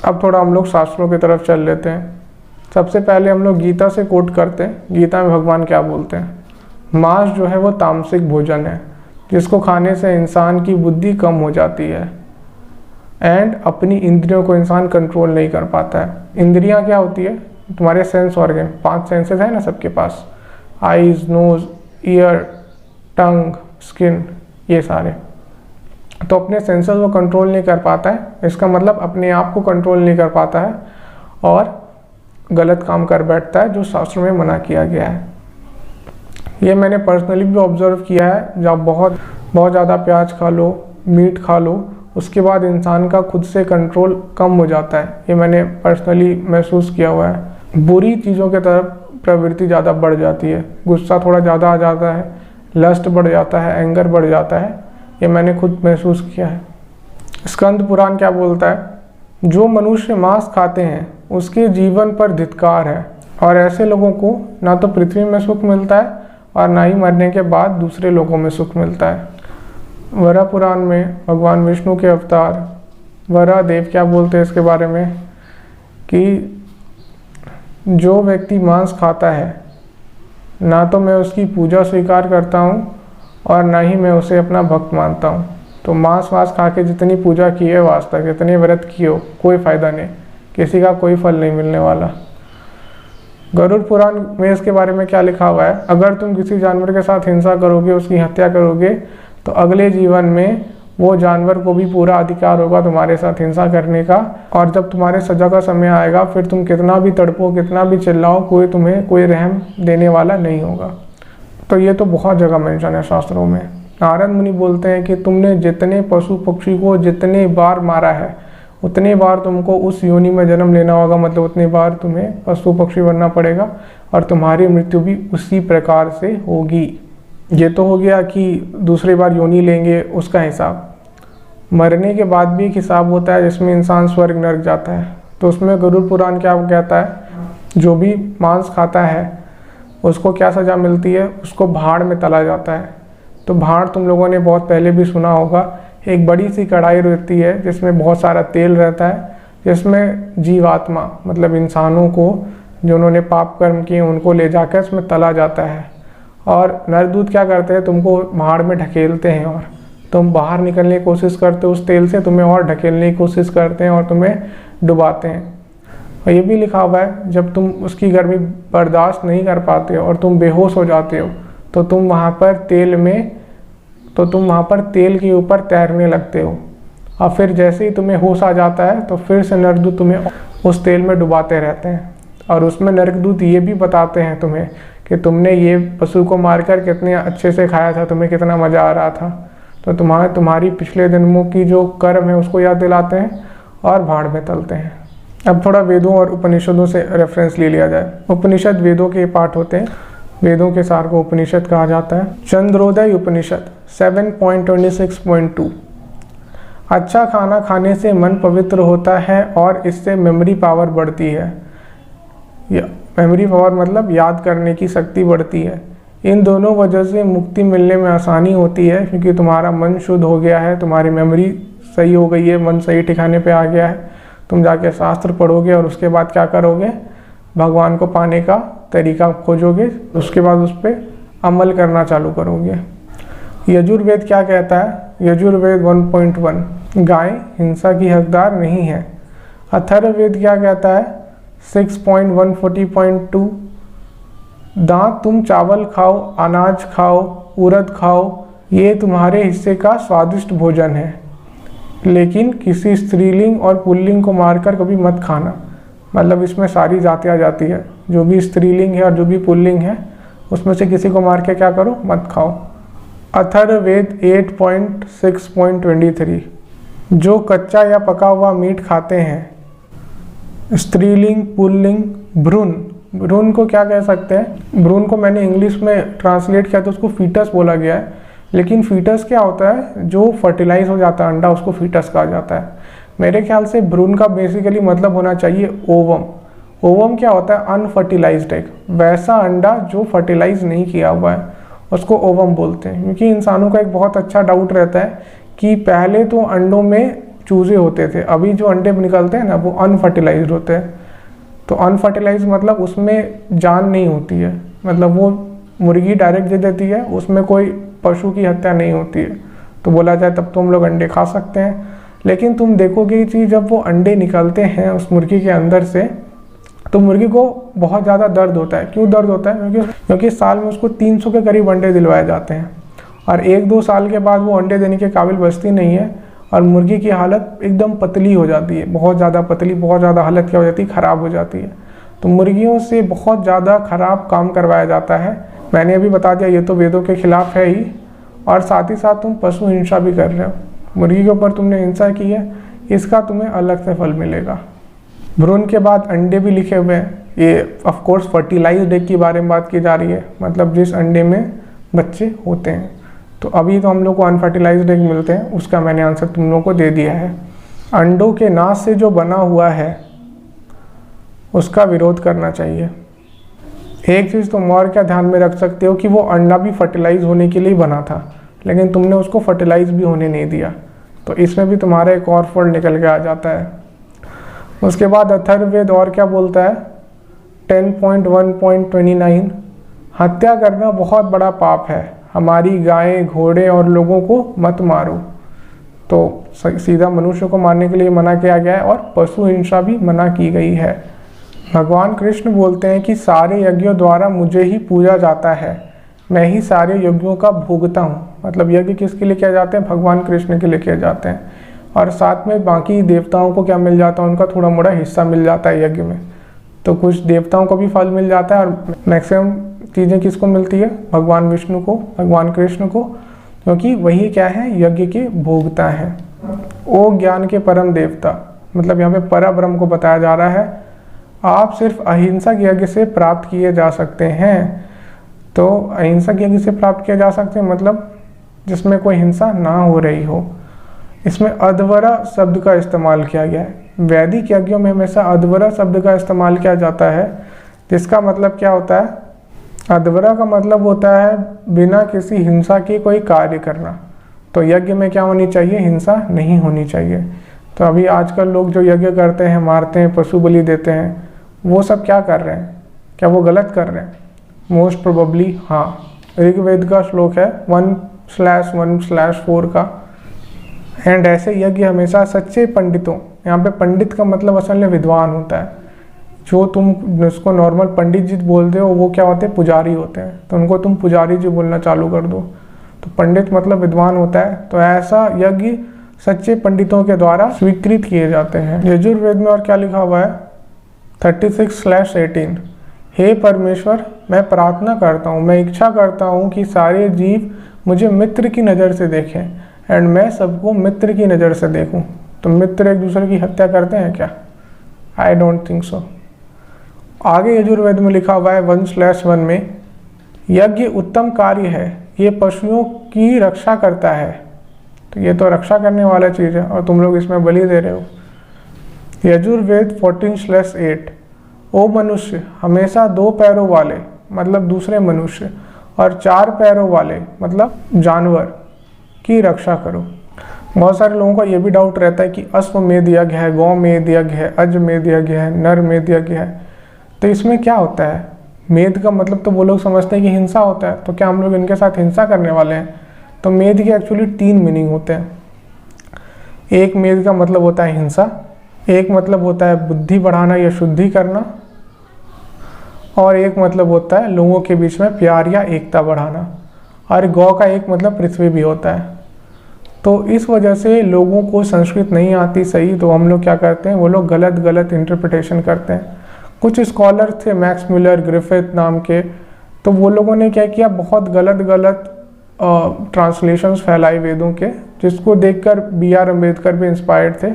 अब थोड़ा हम लोग शास्त्रों की तरफ चल लेते हैं। सबसे पहले हम लोग गीता से कोट करते हैं। गीता में भगवान क्या बोलते हैं? मांस जो है वो तामसिक भोजन है, जिसको खाने से इंसान की बुद्धि कम हो जाती है एंड अपनी इंद्रियों को इंसान कंट्रोल नहीं कर पाता है। इंद्रियां क्या होती है? तुम्हारे सेंस ऑर्गन, 5 सेंसेस है ना सबके पास, आईज, नोज, ईयर, टंग, स्किन, ये सारे। तो अपने सेंसेस को कंट्रोल नहीं कर पाता है, इसका मतलब अपने आप को कंट्रोल नहीं कर पाता है और गलत काम कर बैठता है, जो शास्त्र में मना किया गया है। ये मैंने पर्सनली भी ऑब्जर्व किया है। जब बहुत ज़्यादा प्याज खा लो, मीट खा लो, उसके बाद इंसान का खुद से कंट्रोल कम हो जाता है। ये मैंने पर्सनली महसूस किया हुआ है। बुरी चीज़ों की तरफ प्रवृत्ति ज़्यादा बढ़ जाती है, गुस्सा थोड़ा ज़्यादा आ जाता है, लस्ट बढ़ जाता है, एंगर बढ़ जाता है। ये मैंने खुद महसूस किया है। स्कंद पुराण क्या बोलता है? जो मनुष्य मांस खाते हैं उसके जीवन पर धिक्कार है, और ऐसे लोगों को ना तो पृथ्वी में सुख मिलता है और ना ही मरने के बाद दूसरे लोगों में सुख मिलता है। वराह पुराण में भगवान विष्णु के अवतार वराह देव क्या बोलते हैं इसके बारे में कि जो व्यक्ति मांस खाता है, ना तो मैं उसकी पूजा स्वीकार करता हूँ और ना ही मैं उसे अपना भक्त मानता हूँ। तो मांस खा के जितनी पूजा की है आज तक, जितने व्रत किए हो, कोई फ़ायदा नहीं, किसी का कोई फल नहीं मिलने वाला। गरुड़ पुराण में इसके बारे में क्या लिखा हुआ है? अगर तुम किसी जानवर के साथ हिंसा करोगे, उसकी हत्या करोगे, तो अगले जीवन में वो जानवर को भी पूरा अधिकार होगा तुम्हारे साथ हिंसा करने का, और जब तुम्हारे सजा का समय आएगा फिर तुम कितना भी तड़पो, कितना भी चिल्लाओ, तुम्हें कोई रहम देने वाला नहीं होगा। तो ये तो बहुत जगह मेंशन है शास्त्रों में। नारद मुनि बोलते हैं कि तुमने जितने पशु पक्षी को जितने बार मारा है, उतने बार तुमको उस योनि में जन्म लेना होगा, मतलब उतने बार तुम्हें पशु पक्षी बनना पड़ेगा और तुम्हारी मृत्यु भी उसी प्रकार से होगी। ये तो हो गया कि दूसरी बार योनि लेंगे उसका हिसाब। मरने के बाद भी एक हिसाब होता है जिसमें इंसान स्वर्ग नरक जाता है। तो उसमें गरुड़ पुराण क्या कहता है? जो भी मांस खाता है उसको क्या सज़ा मिलती है? उसको भाड़ में तला जाता है। तो भाड़ तुम लोगों ने बहुत पहले भी सुना होगा, एक बड़ी सी कढ़ाई रहती है जिसमें बहुत सारा तेल रहता है, जिसमें जीवात्मा मतलब इंसानों को जो उन्होंने पाप कर्म किए उनको ले जाकर उसमें तला जाता है। और नरदूत क्या करते हैं? तुमको भाड़ में ढकेलते हैं और तुम बाहर निकलने की कोशिश करते हो उस तेल से, तुम्हें और ढकेलने की कोशिश करते हैं और तुम्हें डुबाते हैं। और ये भी लिखा हुआ है जब तुम उसकी गर्मी बर्दाश्त नहीं कर पाते और तुम बेहोश हो जाते हो तो तुम वहाँ पर तेल के ऊपर तैरने लगते हो, और फिर जैसे ही तुम्हें होश आ जाता है तो फिर से नरकदूत तुम्हें उस तेल में डुबाते रहते हैं। और उसमें नरकदूत ये भी बताते हैं तुम्हें कि तुमने ये पशु को मारकर कितने अच्छे से खाया था, तुम्हें कितना मज़ा आ रहा था। तो तुम्हारी पिछले जन्मों की जो कर्म है उसको याद दिलाते हैं और भाड़ में तलते हैं। अब थोड़ा वेदों और उपनिषदों से रेफरेंस ले लिया जाए। उपनिषद वेदों के पाठ होते हैं, वेदों के सार को उपनिषद कहा जाता है। चंद्रोदय उपनिषद 7.26.2 अच्छा खाना खाने से मन पवित्र होता है और इससे मेमोरी पावर बढ़ती है। मेमोरी पावर मतलब याद करने की शक्ति बढ़ती है। इन दोनों वजह से मुक्ति मिलने में आसानी होती है, क्योंकि तुम्हारा मन शुद्ध हो गया है, तुम्हारी मेमोरी सही हो गई है, मन सही ठिकाने पे आ गया है। तुम जाके शास्त्र पढ़ोगे और उसके बाद क्या करोगे? भगवान को पाने का तरीका खोजोगे, उसके बाद उस पर अमल करना चालू करोगे। यजुर्वेद क्या कहता है? यजुर्वेद 1.1 गाय हिंसा की हकदार नहीं है। अथर्ववेद क्या कहता है? 6.140.2 दांत तुम चावल खाओ, अनाज खाओ, उड़द खाओ, ये तुम्हारे हिस्से का स्वादिष्ट भोजन है, लेकिन किसी स्त्रीलिंग और पुल्लिंग को मारकर कभी मत खाना। मतलब इसमें सारी जाति आ जाती है, जो भी स्त्रीलिंग है और जो भी पुल्लिंग है उसमें से किसी को मार के क्या करो? मत खाओ। अथर्ववेद 8.6.23 जो कच्चा या पका हुआ मीट खाते हैं, स्त्रीलिंग, पुल्लिंग, भ्रूण को क्या कह सकते हैं? भ्रूण को मैंने इंग्लिश में ट्रांसलेट किया तो उसको फीटस बोला गया है, लेकिन फीटस क्या होता है? जो फर्टिलाइज हो जाता है अंडा, उसको फीटस कहा जाता है। मेरे ख्याल से भ्रूण का बेसिकली मतलब होना चाहिए ओवम। ओवम क्या होता है? अनफर्टिलाइज्ड एग, वैसा अंडा जो फर्टिलाइज नहीं किया हुआ है उसको ओवम बोलते हैं। क्योंकि इंसानों का एक बहुत अच्छा डाउट रहता है कि पहले तो अंडों में चूजे होते थे। अभी जो अंडे निकलते हैं ना वो अनफर्टिलाइज्ड होते हैं। तो अनफर्टिलाइज्ड मतलब उसमें जान नहीं होती है, मतलब वो मुर्गी डायरेक्ट दे देती है, उसमें कोई पशु की हत्या नहीं होती है। तो बोला जाए तब तो हम लोग अंडे खा सकते हैं। लेकिन तुम देखोगे कि जब वो अंडे निकलते हैं उस मुर्गी के अंदर से, तो मुर्गी को बहुत ज़्यादा दर्द होता है। क्यों दर्द होता है? क्योंकि साल में उसको 300 के करीब अंडे दिलवाए जाते हैं और 1-2 साल के बाद वो अंडे देने के काबिल बचती नहीं है और मुर्गी की हालत एकदम पतली हो जाती है, बहुत ज़्यादा पतली, बहुत ज़्यादा हालत क्या हो जाती है, ख़राब हो जाती है। तो मुर्गियों से बहुत ज़्यादा ख़राब काम करवाया जाता है। मैंने अभी बता दिया ये तो वेदों के खिलाफ है ही, और साथ ही साथ तुम पशु हिंसा भी कर रहे हो। मुर्गी के ऊपर तुमने हिंसा की है, इसका तुम्हें अलग से फल मिलेगा। भ्रूण के बाद अंडे भी लिखे हुए हैं। ये ऑफ कोर्स फर्टिलाइज्ड एग के बारे में बात की जा रही है, मतलब जिस अंडे में बच्चे होते हैं। तो अभी तो हम लोग को अनफर्टिलाइज्ड एग मिलते हैं, उसका मैंने आंसर तुम लोगों को दे दिया है। अंडों के नाश से जो बना हुआ है उसका विरोध करना चाहिए। एक चीज़ तुम और क्या ध्यान में रख सकते हो कि वो अंडा भी फर्टिलाइज होने के लिए बना था, लेकिन तुमने उसको फर्टिलाइज भी होने नहीं दिया। तो इसमें भी तुम्हारा एक और फॉल्ट निकल के आ जाता है। उसके बाद अथर्ववेद और क्या बोलता है? 10.1.29 हत्या करना बहुत बड़ा पाप है, हमारी गायें, घोड़े और लोगों को मत मारो। तो सीधा मनुष्य को मारने के लिए मना किया गया है और पशु हिंसा भी मना की गई है। भगवान कृष्ण बोलते हैं कि सारे यज्ञों द्वारा मुझे ही पूजा जाता है, मैं ही सारे यज्ञों का भोगता हूँ। मतलब यज्ञ किसके लिए किया जाते हैं? भगवान कृष्ण के लिए किए जाते हैं। और साथ में बाकी देवताओं को क्या मिल जाता है? उनका थोड़ा मोड़ा हिस्सा मिल जाता है यज्ञ में। तो कुछ देवताओं को भी फल मिल जाता है और मैक्सिमम चीज़ें किसको मिलती है? भगवान विष्णु को, भगवान कृष्ण को, क्योंकि वही क्या है? यज्ञ के भोगता है। ओ ज्ञान के परम देवता, मतलब यहाँ पे परब्रह्म को बताया जा रहा है। आप सिर्फ अहिंसक यज्ञ से प्राप्त किए जा सकते हैं। तो अहिंसक यज्ञ से प्राप्त किए जा सकते हैं मतलब जिसमें कोई हिंसा ना हो रही हो। इसमें अध्वरा शब्द का इस्तेमाल किया गया है। वैदिक यज्ञों में हमेशा अध्वरा शब्द का इस्तेमाल किया जाता है, जिसका मतलब क्या होता है? अध्वरा का मतलब होता है बिना किसी हिंसा के कोई कार्य करना। तो यज्ञ में क्या होनी चाहिए? हिंसा नहीं होनी चाहिए। तो अभी आजकल लोग जो यज्ञ करते हैं, मारते हैं, पशु बलि देते हैं, वो सब क्या कर रहे हैं? क्या वो गलत कर रहे हैं? मोस्ट प्रोबेबली हाँ। ऋग्वेद का श्लोक है 1/1/4 का। एंड ऐसे यज्ञ हमेशा सच्चे पंडितों, यहाँ पे पंडित का मतलब असल में विद्वान होता है। जो तुम जिसको नॉर्मल पंडित जी बोलते हो वो क्या होते हैं? पुजारी होते हैं। तो उनको तुम पुजारी जी बोलना चालू कर दो। तो पंडित मतलब विद्वान होता है। तो ऐसा यज्ञ सच्चे पंडितों के द्वारा स्वीकृत किए जाते हैं। यजुर्वेद में और क्या लिखा हुआ है? 36/18 हे परमेश्वर, मैं प्रार्थना करता हूँ, मैं इच्छा करता हूँ कि सारे जीव मुझे मित्र की नज़र से देखें एंड मैं सबको मित्र की नज़र से देखूँ। तो मित्र एक दूसरे की हत्या करते हैं क्या? I don't think so. आगे यजुर्वेद में लिखा हुआ है 1/1 में, यज्ञ उत्तम कार्य है, ये पशुओं की रक्षा करता है। तो ये तो रक्षा करने वाला चीज़ है और तुम लोग इसमें बलि दे रहे हो। यजुर्वेद 14/8 ओ मनुष्य, हमेशा 2 पैरों वाले मतलब दूसरे मनुष्य और 4 पैरों वाले मतलब जानवर की रक्षा करो। बहुत सारे लोगों का ये भी डाउट रहता है कि अश्वमेध यज्ञ है, गौमेध यज्ञ है, अजमेध यज्ञ है, नरमेध यज्ञ है। तो इसमें क्या होता है? मेध का मतलब तो वो लोग समझते हैं कि हिंसा होता है। तो क्या हम लोग इनके साथ हिंसा करने वाले हैं? तो मेध के एक्चुअली 3 मीनिंग होते हैं। एक मेध का मतलब होता है हिंसा, एक मतलब होता है बुद्धि बढ़ाना या शुद्धि करना, और एक मतलब होता है लोगों के बीच में प्यार या एकता बढ़ाना। और गौ का एक मतलब पृथ्वी भी होता है। तो इस वजह से लोगों को संस्कृत नहीं आती सही, तो हम लोग क्या करते हैं? वो लोग गलत गलत इंटरप्रिटेशन करते हैं। कुछ स्कॉलर थे मैक्स म्यूलर, ग्रिफिथ नाम के, तो वो लोगों ने क्या किया? बहुत गलत गलत ट्रांसलेशंस फैलाई वेदों के, जिसको देखकर BR अम्बेडकर भी इंस्पायर्ड थे,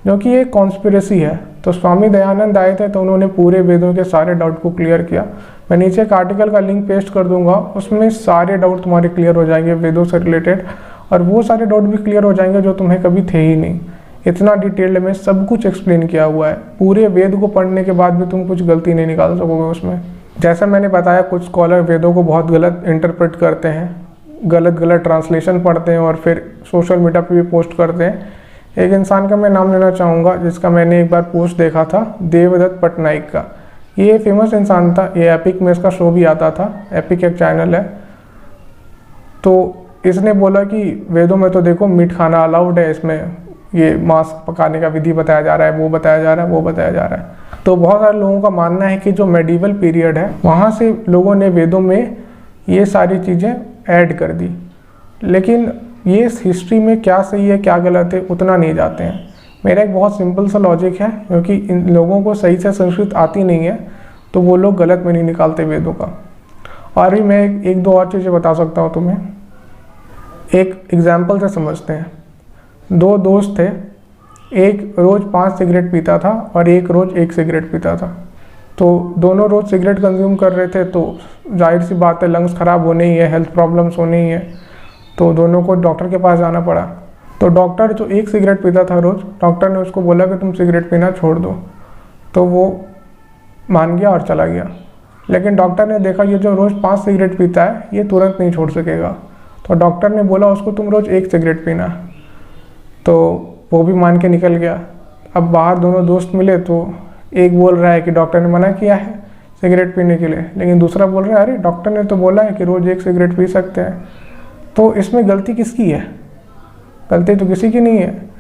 जो कि एक कॉन्स्पिरेसी है। तो स्वामी दयानंद आए थे तो उन्होंने पूरे वेदों के सारे डाउट को क्लियर किया। मैं नीचे एक आर्टिकल का लिंक पेस्ट कर दूंगा, उसमें सारे डाउट तुम्हारे क्लियर हो जाएंगे वेदों से रिलेटेड, और वो सारे डाउट भी क्लियर हो जाएंगे जो तुम्हें कभी थे ही नहीं। इतना डिटेल्ड में सब कुछ एक्सप्लेन किया हुआ है। पूरे वेद को पढ़ने के बाद भी तुम कुछ गलती नहीं निकाल सकोगे उसमें। जैसा मैंने बताया, कुछ स्कॉलर वेदों को बहुत गलत इंटरप्रेट करते हैं, गलत गलत ट्रांसलेशन पढ़ते हैं और फिर सोशल मीडिया पे भी पोस्ट करते हैं एक इंसान का मैं नाम लेना चाहूँगा जिसका मैंने एक बार पोस्ट देखा था, देवदत्त पटनायक का। ये फेमस इंसान था, ये एपिक में इसका शो भी आता था, एपिक एक चैनल है। तो इसने बोला कि वेदों में तो देखो मीट खाना अलाउड है, इसमें ये मांस पकाने का विधि बताया जा रहा है, वो बताया जा रहा है, वो बताया जा रहा है। तो बहुत सारे लोगों का मानना है कि जो मेडिवल पीरियड है वहाँ से लोगों ने वेदों में ये सारी चीज़ें ऐड कर दी, लेकिन ये हिस्ट्री में क्या सही है क्या गलत है उतना नहीं जाते हैं। मेरा एक बहुत सिंपल सा लॉजिक है, क्योंकि इन लोगों को सही से संस्कृत आती नहीं है तो वो लोग गलत में नहीं निकालते वेदों का। और भी मैं एक दो और चीज़ें बता सकता हूँ तुम्हें, एक एग्जाम्पल से समझते हैं। दो दोस्त थे, एक रोज़ 5 सिगरेट पीता था और एक रोज़ 1 सिगरेट पीता था। तो दोनों रोज़ सिगरेट कंज्यूम कर रहे थे, तो जाहिर सी बात है लंग्स ख़राब होने ही है, हेल्थ प्रॉब्लम्स होने ही है, तो दोनों को डॉक्टर के पास जाना पड़ा। तो डॉक्टर जो 1 सिगरेट पीता था रोज़, डॉक्टर ने उसको बोला कि तुम सिगरेट पीना छोड़ दो, तो वो मान गया और चला गया। लेकिन डॉक्टर ने देखा ये जो रोज़ 5 सिगरेट पीता है ये तुरंत नहीं छोड़ सकेगा, तो डॉक्टर ने बोला उसको तुम रोज़ 1 सिगरेट पीना, तो वो भी मान के निकल गया। अब बाहर दोनों दोस्त मिले तो एक बोल रहा है कि डॉक्टर ने मना किया है सिगरेट पीने के लिए, लेकिन दूसरा बोल रहा है अरे डॉक्टर ने तो बोला है कि रोज़ 1 सिगरेट पी सकते हैं। तो इसमें गलती किसकी है? गलती तो किसी की नहीं है।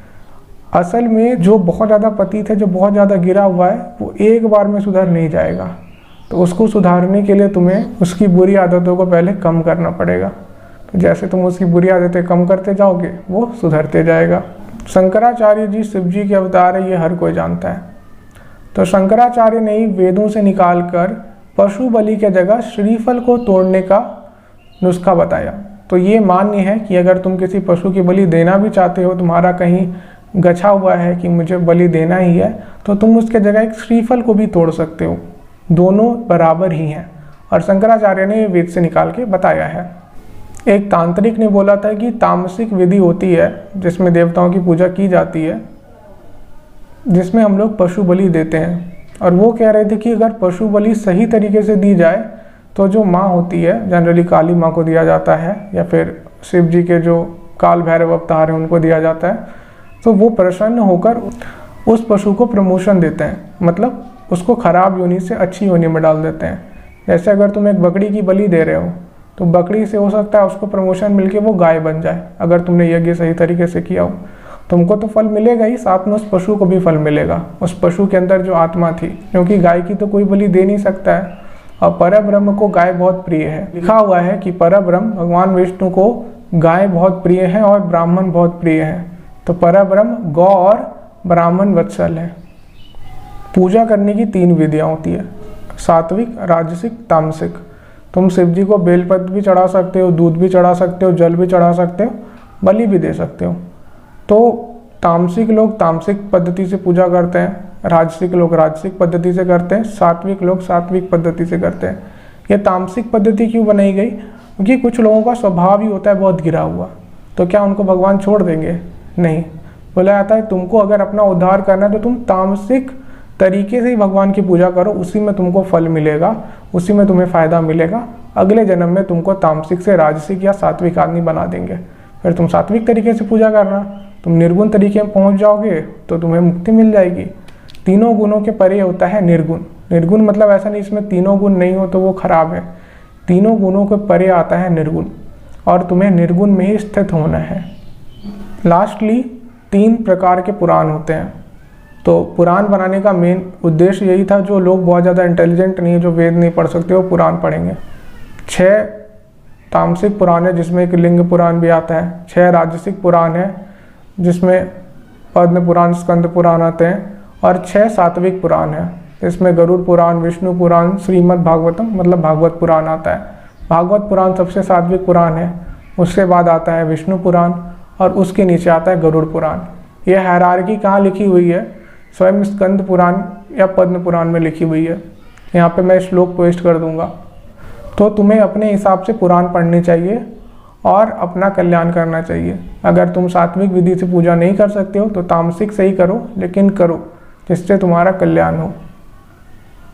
असल में जो बहुत ज़्यादा पतित है, जो बहुत ज़्यादा गिरा हुआ है, वो एक बार में सुधर नहीं जाएगा। तो उसको सुधारने के लिए तुम्हें उसकी बुरी आदतों को पहले कम करना पड़ेगा। तो जैसे तुम उसकी बुरी आदतें कम करते जाओगे वो सुधरते जाएगा। शंकराचार्य जी शिव जी के अवतार है, ये हर कोई जानता है। तो शंकराचार्य ने ही वेदों से निकालकर पशु बलि के जगह श्रीफल को तोड़ने का नुस्खा बताया। तो ये मान्य है कि अगर तुम किसी पशु की बलि देना भी चाहते हो, तुम्हारा कहीं गछा हुआ है कि मुझे बलि देना ही है, तो तुम उसके जगह एक श्रीफल को भी तोड़ सकते हो। दोनों बराबर ही हैं और शंकराचार्य ने ये वेद से निकाल के बताया है। एक तांत्रिक ने बोला था कि तामसिक विधि होती है जिसमें देवताओं की पूजा की जाती है, जिसमें हम लोग पशु बलि देते हैं। और वो कह रहे थे कि अगर पशु बलि सही तरीके से दी जाए तो जो माँ होती है, जनरली काली माँ को दिया जाता है या फिर शिव जी के जो काल भैरव अवतार हैं उनको दिया जाता है, तो वो प्रसन्न होकर उस पशु को प्रमोशन देते हैं, मतलब उसको खराब योनि से अच्छी योनि में डाल देते हैं। जैसे अगर तुम एक बकरी की बलि दे रहे हो तो बकरी से हो सकता है उसको प्रमोशन मिलके वो गाय बन जाए, अगर तुमने यज्ञ सही तरीके से किया हो। तुमको तो फल मिलेगा ही, साथ में उस पशु को भी फल मिलेगा, उस पशु के अंदर जो आत्मा थी, क्योंकि गाय की तो कोई बलि दे नहीं सकता है। और परब्रह्म को गाय बहुत प्रिय है। लिखा हुआ है कि परब्रह्म भगवान विष्णु को गाय बहुत प्रिय है और ब्राह्मण बहुत प्रिय है। तो परब्रह्म गौ और ब्राह्मण वत्सल है। पूजा करने की 3 विधियाँ होती है, सात्विक, राजसिक, तामसिक। तुम शिव जी को बेलपत्र भी चढ़ा सकते हो, दूध भी चढ़ा सकते हो, जल भी चढ़ा सकते हो, बलि भी दे सकते हो। तो तामसिक लोग तामसिक पद्धति से पूजा करते हैं, राजसिक लोग राजसिक पद्धति से करते हैं, सात्विक लोग सात्विक पद्धति से करते हैं। ये तामसिक पद्धति क्यों बनाई गई? क्योंकि कुछ लोगों का स्वभाव ही होता है बहुत गिरा हुआ, तो क्या उनको भगवान छोड़ देंगे? नहीं। बोला जाता है तुमको अगर अपना उद्धार करना है तो तुम तामसिक तरीके से ही भगवान की पूजा करो, उसी में तुमको फल मिलेगा, उसी में तुम्हें फ़ायदा मिलेगा। अगले जन्म में तुमको तामसिक से राजसिक या सात्विक आदमी बना देंगे, फिर तुम सात्विक तरीके से पूजा करना, तुम निर्गुण तरीके में पहुंच जाओगे तो तुम्हें मुक्ति मिल जाएगी। तीनों गुणों के परे होता है निर्गुण। निर्गुण मतलब ऐसा नहीं इसमें तीनों गुण नहीं हो तो वो खराब है, तीनों गुणों के परे आता है निर्गुण, और तुम्हें निर्गुण में ही स्थित होना है। लास्टली 3 प्रकार के पुराण होते हैं। तो पुराण बनाने का मेन उद्देश्य यही था, जो लोग बहुत ज़्यादा इंटेलिजेंट नहीं है, जो वेद नहीं पढ़ सकते, वो पुराण पढ़ेंगे। 6 तामसिक पुराण है जिसमें एक लिंग पुराण भी आता है, 6 राजसिक पुराण है जिसमें पद्म पुराण, स्कंद पुराण आते हैं, और 6 सात्विक पुराण है जिसमें गरुड़ पुराण, विष्णु पुराण, श्रीमद् भागवतम मतलब भागवत पुराण आता है। भागवत पुराण सबसे सात्विक पुराण है, उसके बाद आता है विष्णु पुराण और उसके नीचे आता है गरुड़ पुराण। यह हायरार्की कहाँ लिखी हुई है? स्वयं स्कंद पुराण या पद्म पुराण में लिखी हुई है। यहाँ पे मैं श्लोक पोस्ट कर दूंगा। तो तुम्हें अपने हिसाब से पुराण पढ़ने चाहिए और अपना कल्याण करना चाहिए। अगर तुम सात्विक विधि से पूजा नहीं कर सकते हो तो तामसिक से ही करो, लेकिन करो जिससे तुम्हारा कल्याण हो।